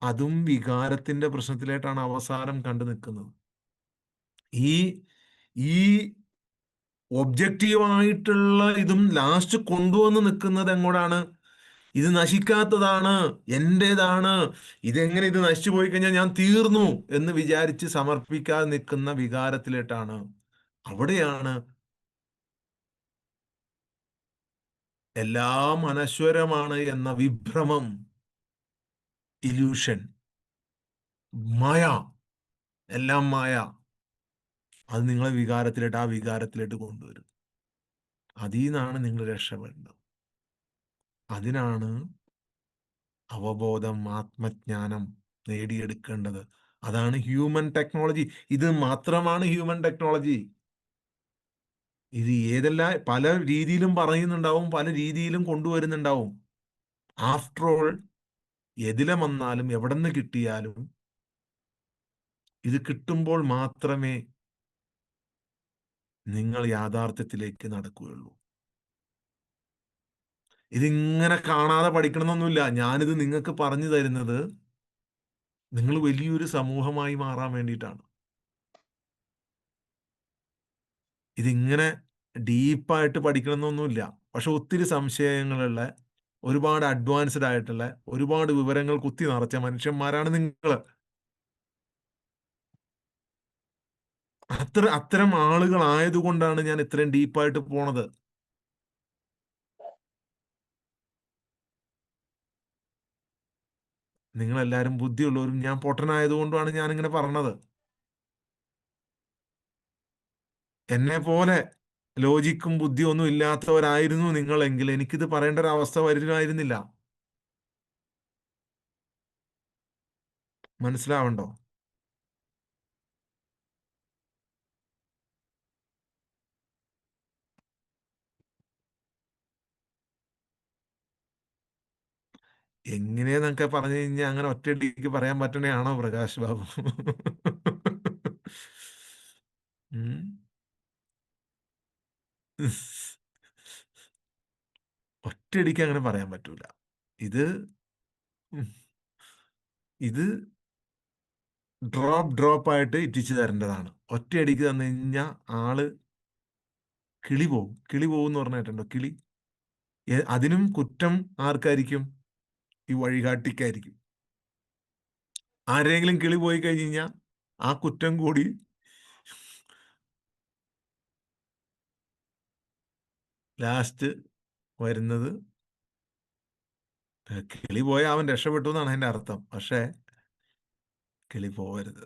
അതും വികാരത്തിന്റെ പ്രശ്നത്തിലായിട്ടാണ് അവസാനം കണ്ടു നിൽക്കുന്നത്. ഈ ഈ ഒബ്ജക്റ്റീവായിട്ടുള്ള ഇതും ലാസ്റ്റ് കൊണ്ടുവന്ന് നിൽക്കുന്നത് എങ്ങോട്ടാണ്? ഇത് നശിക്കാത്തതാണ്, എന്റേതാണ്, ഇതെങ്ങനെ ഇത് നശിച്ചു പോയി കഴിഞ്ഞാൽ ഞാൻ തീർന്നു എന്ന് വിചാരിച്ച് സമർപ്പിക്കാതെ നിൽക്കുന്ന വികാരത്തിലേട്ടാണ്. അവിടെയാണ് എല്ലാം അനശ്വരമാണ് എന്ന വിഭ്രമം, ഇല്യൂഷൻ, മായ, എല്ലാം മായ. അത് നിങ്ങളെ വികാരത്തിലേട്ട്, ആ വികാരത്തിലേട്ട് കൊണ്ടുവരും. അതിൽ നിന്നാണ് നിങ്ങൾ രക്ഷപ്പെടേണ്ടത്. അതിനാണ് അവബോധം, ആത്മജ്ഞാനം നേടിയെടുക്കേണ്ടത്. അതാണ് ഹ്യൂമൻ ടെക്നോളജി. ഇത് മാത്രമാണ് ഹ്യൂമൻ ടെക്നോളജി. ഇത് ഏതെല്ലാം പല രീതിയിലും പറയുന്നുണ്ടാവും, പല രീതിയിലും കൊണ്ടുവരുന്നുണ്ടാവും. ആഫ്റ്റർ ഓൾ, എതിലെ വന്നാലും എവിടെ നിന്ന് കിട്ടിയാലും ഇത് കിട്ടുമ്പോൾ മാത്രമേ നിങ്ങൾ യാഥാർത്ഥ്യത്തിലേക്ക് നടക്കുകയുള്ളൂ. ഇതിങ്ങനെ കാണാതെ പഠിക്കണമെന്നൊന്നുമില്ല. ഞാനിത് നിങ്ങൾക്ക് പറഞ്ഞു തരുന്നത് നിങ്ങൾ വലിയൊരു സമൂഹമായി മാറാൻ വേണ്ടിയിട്ടാണ്. ഇതിങ്ങനെ ഡീപ്പായിട്ട് പഠിക്കണമെന്നൊന്നുമില്ല. പക്ഷെ ഒത്തിരി സംശയങ്ങളുള്ള, ഒരുപാട് അഡ്വാൻസ്ഡ് ആയിട്ടുള്ള, ഒരുപാട് വിവരങ്ങൾ കുത്തി നിറച്ച മനുഷ്യന്മാരാണ് നിങ്ങൾ. അത്തരം ആളുകളായതുകൊണ്ടാണ് ഞാൻ ഇത്രയും ഡീപ്പായിട്ട് പോണത്. നിങ്ങളെല്ലാവരും ബുദ്ധിയുള്ളവരും ഞാൻ പൊട്ടനായതുകൊണ്ടാണ് ഞാനിങ്ങനെ പറഞ്ഞത്. എന്നെ പോലെ ലോജിക്കും ബുദ്ധിയും ഒന്നും ഇല്ലാത്തവരായിരുന്നു നിങ്ങളെങ്കിൽ എനിക്കിത് പറയേണ്ട ഒരു അവസ്ഥ വരുമായിരുന്നില്ല. മനസ്സിലാവണ്ടോ? എങ്ങനെയെന്നൊക്കെ പറഞ്ഞു കഴിഞ്ഞാൽ അങ്ങനെ ഒറ്റയടിക്ക് പറയാൻ പറ്റണയാണോ പ്രകാശ് ബാബു? ഉം. ഒറ്റയടിക്ക് അങ്ങനെ പറയാൻ പറ്റൂല. ഇത് ഉം, ഇത് ഡ്രോപ്പ് ആയിട്ട് ഇറ്റിച്ചു തരേണ്ടതാണ്. ഒറ്റയടിക്ക് തന്നു കഴിഞ്ഞാൽ ആള് കിളി പോവും. കിളി പോകും എന്ന് പറഞ്ഞിട്ടുണ്ടോ? കിളി. അതിനും കുറ്റം ആർക്കായിരിക്കും? ഈ വഴികാട്ടിക്കായിരിക്കും. ആരെങ്കിലും കിളി പോയി കഴിഞ്ഞ് കഴിഞ്ഞാൽ ആ കുറ്റം കൂടി ലാസ്റ്റ് വരുന്നത്. കിളി പോയ അവൻ രക്ഷപ്പെട്ടു എന്നാണ് അതിന്റെ അർത്ഥം. പക്ഷെ കിളി പോവരുത്.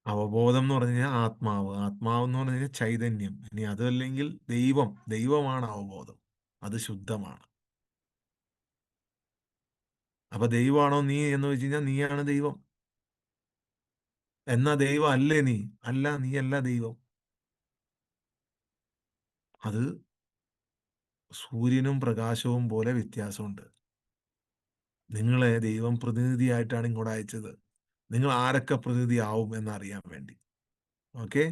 അവബോധം എന്ന് പറഞ്ഞു കഴിഞ്ഞാൽ ആത്മാവ്, ആത്മാവ് എന്ന് പറഞ്ഞു കഴിഞ്ഞാൽ ചൈതന്യം. ഇനി അതല്ലെങ്കിൽ ദൈവം, ദൈവമാണ് അവബോധം. അത് ശുദ്ധമാണ്. അപ്പൊ ദൈവമാണോ നീ എന്ന് വെച്ച് കഴിഞ്ഞാൽ നീയാണ് ദൈവം. എന്നാ ദൈവം അല്ലേ നീ? അല്ല, നീ അല്ല ദൈവം. അത് സൂര്യനും പ്രകാശവും പോലെ വ്യത്യാസമുണ്ട്. നിങ്ങളെ ദൈവം പ്രതിനിധിയായിട്ടാണ് ഇങ്ങോട്ട് അയച്ചത്. നിങ്ങൾ ആരൊക്കെ പ്രതിനിധി ആവും എന്നറിയാൻ വേണ്ടി. ഓക്കെ,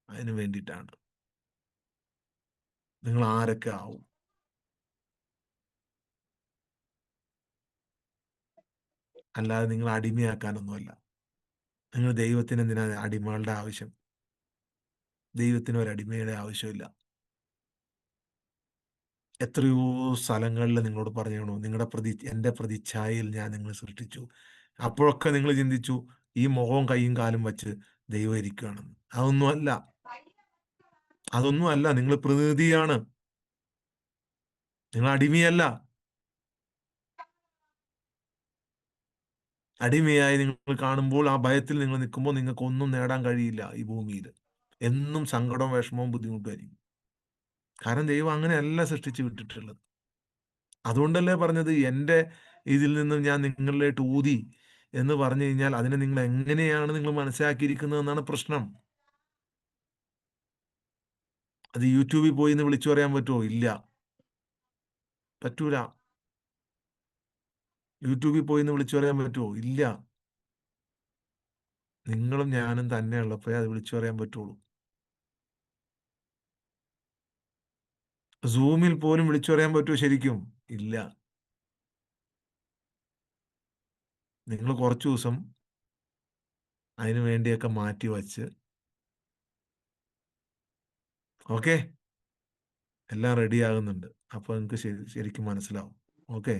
അതിന് വേണ്ടിയിട്ടാണ്. നിങ്ങൾ ആരൊക്കെ ആവും. അല്ലാതെ നിങ്ങൾ അടിമയാക്കാനൊന്നുമല്ല. നിങ്ങൾ ദൈവത്തിന് എന്തിനാ അടിമകളുടെ ആവശ്യം? ദൈവത്തിന് ഒരു അടിമയുടെ ആവശ്യമില്ല. എത്രയോ സ്ഥലങ്ങളിൽ നിങ്ങളോട് പറഞ്ഞു, എൻ്റെ പ്രതിച്ഛായയിൽ ഞാൻ നിങ്ങളെ സൃഷ്ടിച്ചു. അപ്പോഴൊക്കെ നിങ്ങൾ ചിന്തിച്ചു ഈ മുഖവും കൈയും കാലും വച്ച് ദൈവം ഇരിക്കുകയാണെന്ന്. അതൊന്നുമല്ല. അതൊന്നും അല്ല. നിങ്ങൾ പ്രതിനിധിയാണ്. നിങ്ങൾ അടിമയല്ല. അടിമയായി നിങ്ങൾ കാണുമ്പോൾ, ആ ഭയത്തിൽ നിങ്ങൾ നിൽക്കുമ്പോൾ നിങ്ങൾക്ക് ഒന്നും നേടാൻ കഴിയില്ല ഈ ഭൂമിയിൽ. എന്നും സങ്കടവും വിഷമവും ബുദ്ധിമുട്ടുമായിരിക്കും. കാരണം ദൈവം അങ്ങനെയല്ല സൃഷ്ടിച്ച് വിട്ടിട്ടുള്ളത്. അതുകൊണ്ടല്ലേ പറഞ്ഞത് എൻ്റെ ഇതിൽ നിന്നും ഞാൻ നിങ്ങളിലേക്ക് ഊതി എന്ന് പറഞ്ഞു കഴിഞ്ഞാൽ അതിനെ നിങ്ങൾ എങ്ങനെയാണ് നിങ്ങൾ മനസ്സിലാക്കിയിരിക്കുന്നത് എന്നാണ് പ്രശ്നം. അത് യൂട്യൂബിൽ പോയി എന്ന് വിളിച്ചു പറയാൻ പറ്റുമോ? ഇല്ല, പറ്റൂല. യൂട്യൂബിൽ പോയി എന്ന് വിളിച്ചു പറയാൻ പറ്റുമോ? ഇല്ല. നിങ്ങളും ഞാനും തന്നെ ഉള്ളപ്പോഴേ അത് വിളിച്ചു പറയാൻ പറ്റുള്ളൂ. സൂമിൽ പോലും വിളിച്ചു പറയാൻ പറ്റുമോ ശരിക്കും? ഇല്ല. നിങ്ങൾ കുറച്ചു ദിവസം അതിനു വേണ്ടിയൊക്കെ മാറ്റി വച്ച്, ഓക്കെ, എല്ലാം റെഡി ആകുന്നുണ്ട്. അപ്പൊ നിങ്ങൾക്ക് ശരിക്കും മനസ്സിലാവും. ഓക്കെ.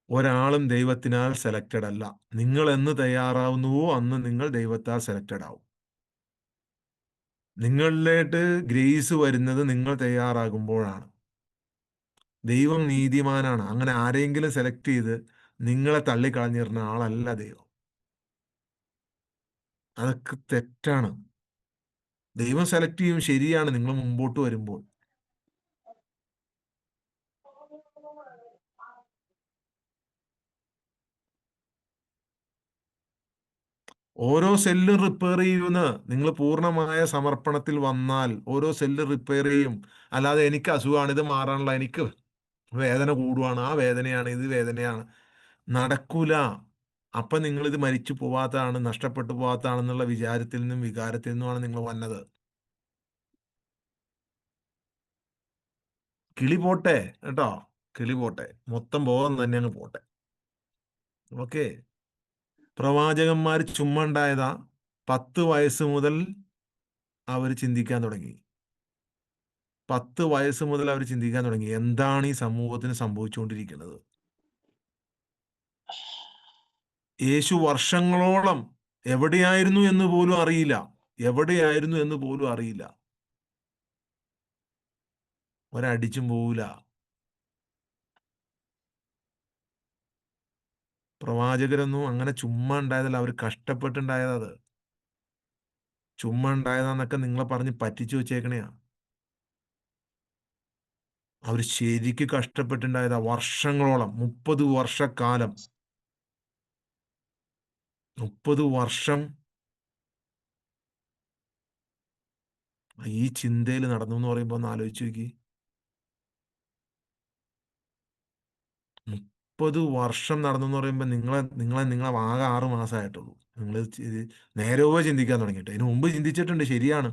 ഒരാളും ദൈവത്തിനാൽ സെലക്റ്റഡ് അല്ല. നിങ്ങൾ എന്ന് തയ്യാറാവുന്നുവോ അന്ന് നിങ്ങൾ ദൈവത്താൽ സെലക്റ്റഡ് ആവും. നിങ്ങളിലേക്ക് ഗ്രേസ് വരുന്നത് നിങ്ങൾ തയ്യാറാകുമ്പോഴാണ്. ദൈവം നീതിമാനാണ്. അങ്ങനെ ആരെങ്കിലും സെലക്ട് ചെയ്ത് നിങ്ങളെ തള്ളിക്കളഞ്ഞിരുന്ന ആളല്ല ദൈവം. അതൊക്കെ തെറ്റാണ്. ദൈവം സെലക്ട് ചെയ്യും, ശരിയാണ്, നിങ്ങൾ മുമ്പോട്ട് വരുമ്പോൾ. ഓരോ സെല്ലും റിപ്പയർ ചെയ്യുമെന്ന് നിങ്ങൾ പൂർണ്ണമായ സമർപ്പണത്തിൽ വന്നാൽ ഓരോ സെല്ല് റിപ്പയർ ചെയ്യും. അല്ലാതെ എനിക്ക് അസുഖമാണ്, ഇത് മാറാനുള്ള, എനിക്ക് വേദന കൂടുവാണ്, ആ വേദനയാണ്, ഇത് വേദനയാണ്, നടക്കൂല. അപ്പൊ നിങ്ങൾ ഇത് മരിച്ചു പോവാത്തതാണ്, നഷ്ടപ്പെട്ടു പോവാത്തതാണെന്നുള്ള വിചാരത്തിൽ നിന്നും വികാരത്തിൽ നിന്നുമാണ് നിങ്ങൾ വന്നത്. കിളി പോട്ടെ കേട്ടോ, കിളി പോട്ടെ, മൊത്തം ബോധം തന്നെ അങ്ങ് പോട്ടെ. ഓക്കെ. പ്രവാചകന്മാർ ചുമ്മാ ഉണ്ടായതാ? 10 വയസ്സ് മുതൽ അവർ ചിന്തിക്കാൻ തുടങ്ങി. 10 വയസ്സ് മുതൽ അവർ ചിന്തിക്കാൻ തുടങ്ങി, എന്താണ് ഈ സമൂഹത്തിന് സംഭവിച്ചുകൊണ്ടിരിക്കുന്നത്. യേശു വർഷങ്ങളോളം എവിടെയായിരുന്നു എന്ന് പോലും അറിയില്ല. എവിടെയായിരുന്നു എന്ന് പോലും അറിയില്ല. ഒരടിച്ചും പോവില്ല. പ്രവാചകരൊന്നും അങ്ങനെ ചുമ്മാ ഉണ്ടായതല്ല, അവർ കഷ്ടപ്പെട്ടുണ്ടായതാ. അത് ചുമ്മാ ഉണ്ടായതാന്നൊക്കെ നിങ്ങളെ പറഞ്ഞ് പറ്റിച്ചു വെച്ചേക്കണയാ. അവർ ശരിക്ക് കഷ്ടപ്പെട്ടുണ്ടായതാ, വർഷങ്ങളോളം, 30 വർഷക്കാലം. 30 വർഷം ഈ ചിന്തയിൽ നടന്നു എന്ന് പറയുമ്പോൾ ഒന്ന് ആലോചിച്ച് നോക്കി. 30 വർഷം നടന്നു എന്ന് പറയുമ്പോൾ നിങ്ങളെ ആകെ 6 മാസമായിട്ടുള്ളൂ. നിങ്ങൾ നേരെ ചിന്തിക്കാൻ തുടങ്ങിയിട്ട്. ഇതിനു മുമ്പ് ചിന്തിച്ചിട്ടുണ്ട്, ശരിയാണ്.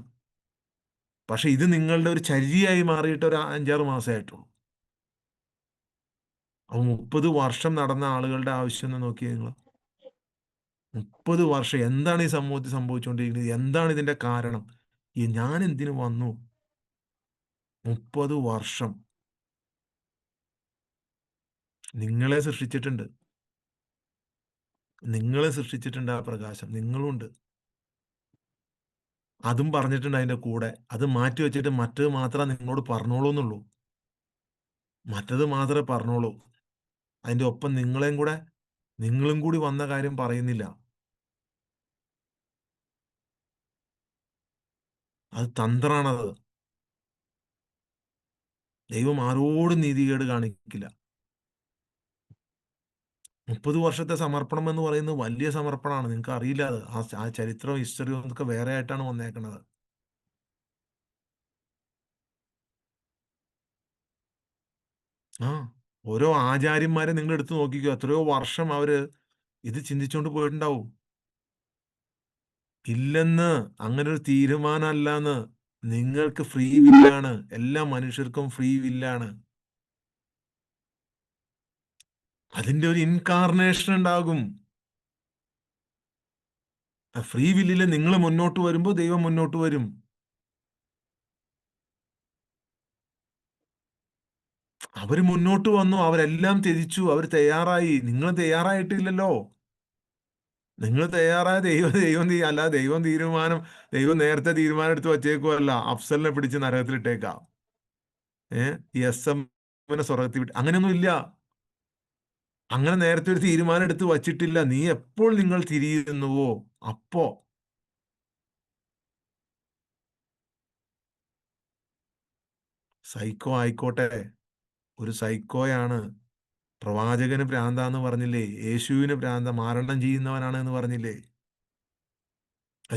പക്ഷെ ഇത് നിങ്ങളുടെ ഒരു ചര്യയായി മാറിയിട്ട് ഒരു 5-6 മാസമായിട്ടുള്ളൂ. അപ്പൊ 30 വർഷം നടന്ന ആളുകളുടെ ആവശ്യം ഒന്ന് നോക്കിയേ നിങ്ങൾ. 30 വർഷം എന്താണ് ഈ സമൂഹത്തിൽ സംഭവിച്ചുകൊണ്ടിരിക്കുന്നത്? എന്താണ് ഇതിന്റെ കാരണം? ഞാൻ എന്തിനു വന്നു? 30 വർഷം നിങ്ങളെ സൃഷ്ടിച്ചിട്ടുണ്ട്. നിങ്ങളെ സൃഷ്ടിച്ചിട്ടുണ്ട് ആ പ്രകാശം, നിങ്ങളുണ്ട്. അതും പറഞ്ഞിട്ടുണ്ട് അതിന്റെ കൂടെ. അത് മാറ്റി വെച്ചിട്ട് മറ്റത് മാത്രം നിങ്ങളോട് പറഞ്ഞോളൂ എന്നുള്ളൂ. മറ്റത് മാത്രമേ പറഞ്ഞോളൂ. അതിന്റെ ഒപ്പം നിങ്ങളും കൂടി വന്ന കാര്യം പറയുന്നില്ല. അത് തന്ത്രാണത്. ദൈവം ആരോടും നീതികേട് കാണിക്കില്ല. 30 വർഷത്തെ സമർപ്പണം എന്ന് പറയുന്നത് വലിയ സമർപ്പണമാണ്. നിങ്ങൾക്ക് അറിയില്ല അത്. ആ ചരിത്രവും ഹിസ്റ്ററിയും ഒക്കെ വേറെ ആയിട്ടാണ് വന്നേക്കുന്നത്. ആ, ഓരോ ആചാര്യന്മാരെ നിങ്ങൾ എടുത്തു നോക്കിക്കോ, എത്രയോ വർഷം അവര് ഇത് ചിന്തിച്ചുകൊണ്ട് പോയിട്ടുണ്ടാവും. ഇല്ലെന്ന്, അങ്ങനെ ഒരു തീരുമാനമല്ലാന്ന്. നിങ്ങൾക്ക് ഫ്രീ വില്ലാണ്. എല്ലാ മനുഷ്യർക്കും ഫ്രീ വില്ലാണ്. അതിന്റെ ഒരു ഇൻകാർണേഷൻ ഉണ്ടാകും. ഫ്രീ വില്ലില് നിങ്ങൾ മുന്നോട്ട് വരുമ്പോൾ ദൈവം മുന്നോട്ട് വരും. അവര് മുന്നോട്ട് വന്നു, അവരെല്ലാം ത്യജിച്ചു, അവർ തയ്യാറായി. നിങ്ങൾ തയ്യാറായിട്ടില്ലല്ലോ. നിങ്ങൾ തയ്യാറായ ദൈവം നേരത്തെ തീരുമാനം എടുത്ത് വച്ചേക്കുമല്ല, അഫ്സലിനെ പിടിച്ച് നരകത്തിലിട്ടേക്കാം. എസ് സ്വർഗത്തിൽ വിട്ട്, അങ്ങനെയൊന്നും ഇല്ല. അങ്ങനെ നേരത്തെ ഒരു തീരുമാനം എടുത്ത് വച്ചിട്ടില്ല. നീ എപ്പോൾ നിങ്ങൾ തിരിയുന്നുവോ അപ്പോ. സൈക്കോ ആയിക്കോട്ടെ, ഒരു സൈക്കോയാണ്. പ്രവാചകന് ഭ്രാന്താന്ന് പറഞ്ഞില്ലേ? യേശുവിന് മാരണം ചെയ്യുന്നവനാണ് എന്ന് പറഞ്ഞില്ലേ?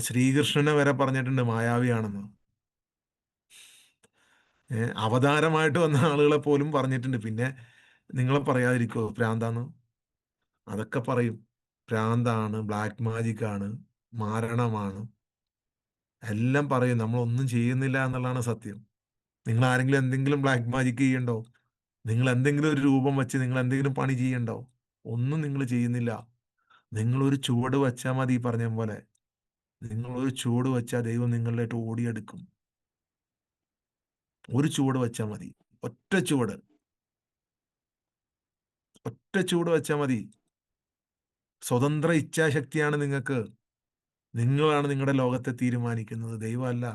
ശ്രീകൃഷ്ണനെ വരെ പറഞ്ഞിട്ടുണ്ട് മായാവിയാണെന്ന്. അവതാരമായിട്ട് വന്ന ആളുകളെ പോലും പറഞ്ഞിട്ടുണ്ട്. പിന്നെ നിങ്ങളെ പറയാതിരിക്കോ ഭ്രാന്താന്ന്? അതൊക്കെ പറയും. ഭ്രാന്താണ്, ബ്ലാക്ക് മാജിക് ആണ്, മാരണമാണ്. എല്ലാം പറയും. നമ്മളൊന്നും ചെയ്യുന്നില്ല എന്നുള്ളതാണ് സത്യം. നിങ്ങൾ ആരെങ്കിലും എന്തെങ്കിലും ബ്ലാക്ക് മാജിക് ചെയ്യണ്ടോ? നിങ്ങൾ എന്തെങ്കിലും ഒരു രൂപം വെച്ച് നിങ്ങൾ എന്തെങ്കിലും പണി ചെയ്യണ്ടോ? ഒന്നും നിങ്ങൾ ചെയ്യുന്നില്ല. നിങ്ങളൊരു ചുവട് വച്ചാൽ മതി ഈ പറഞ്ഞ പോലെ. നിങ്ങളൊരു ചുവട് വെച്ചാൽ ദൈവം നിങ്ങളിലേക്ക് ഓടിയെടുക്കും. ഒരു ചുവട് വെച്ചാൽ മതി. ഒറ്റ ചുവട്. ഒറ്റ ചുവട് വെച്ചാൽ മതി. സ്വതന്ത്ര ഇച്ഛാശക്തിയാണ് നിങ്ങൾക്ക്. നിങ്ങളാണ് നിങ്ങളുടെ ലോകത്തെ തീരുമാനിക്കുന്നത്. ദൈവമല്ല.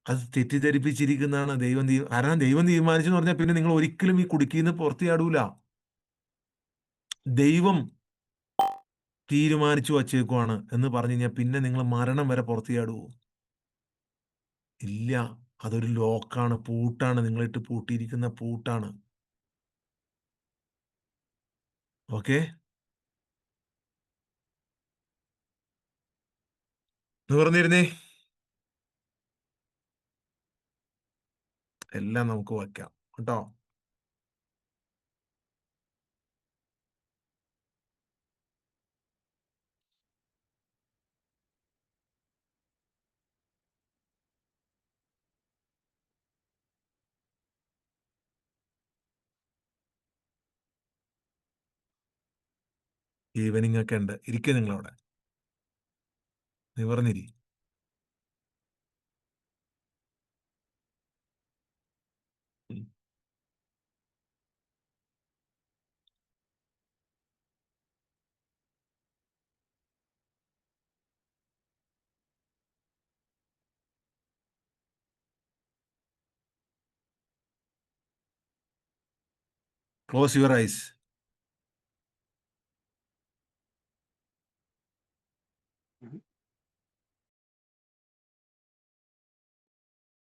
അത് തെറ്റിദ്ധരിപ്പിച്ചിരിക്കുന്നതാണ് ദൈവം. കാരണം ദൈവം തീരുമാനിച്ചെന്ന് പറഞ്ഞാൽ പിന്നെ നിങ്ങൾ ഒരിക്കലും ഈ കുടുക്കിയിൽ നിന്ന് പുറത്ത് ചാടൂല. ദൈവം തീരുമാനിച്ചു വച്ചേക്കുവാണ് എന്ന് പറഞ്ഞു കഴിഞ്ഞാൽ പിന്നെ നിങ്ങൾ മരണം വരെ പുറത്ത് ചാടുവോ? ഇല്ല. അതൊരു ലോക്കാണ്, പൂട്ടാണ്. നിങ്ങളിട്ട് പൂട്ടിയിരിക്കുന്ന പൂട്ടാണ്. ഓക്കെ. നിവർന്നിരുന്നേ. എല്ലാം നമുക്ക് വയ്ക്കാം കേട്ടോ. ഈവനിങ് ഒക്കെ ഉണ്ട്. ഇരിക്കുക നിങ്ങളവിടെ. നിവർന്നിരി. Close your ice.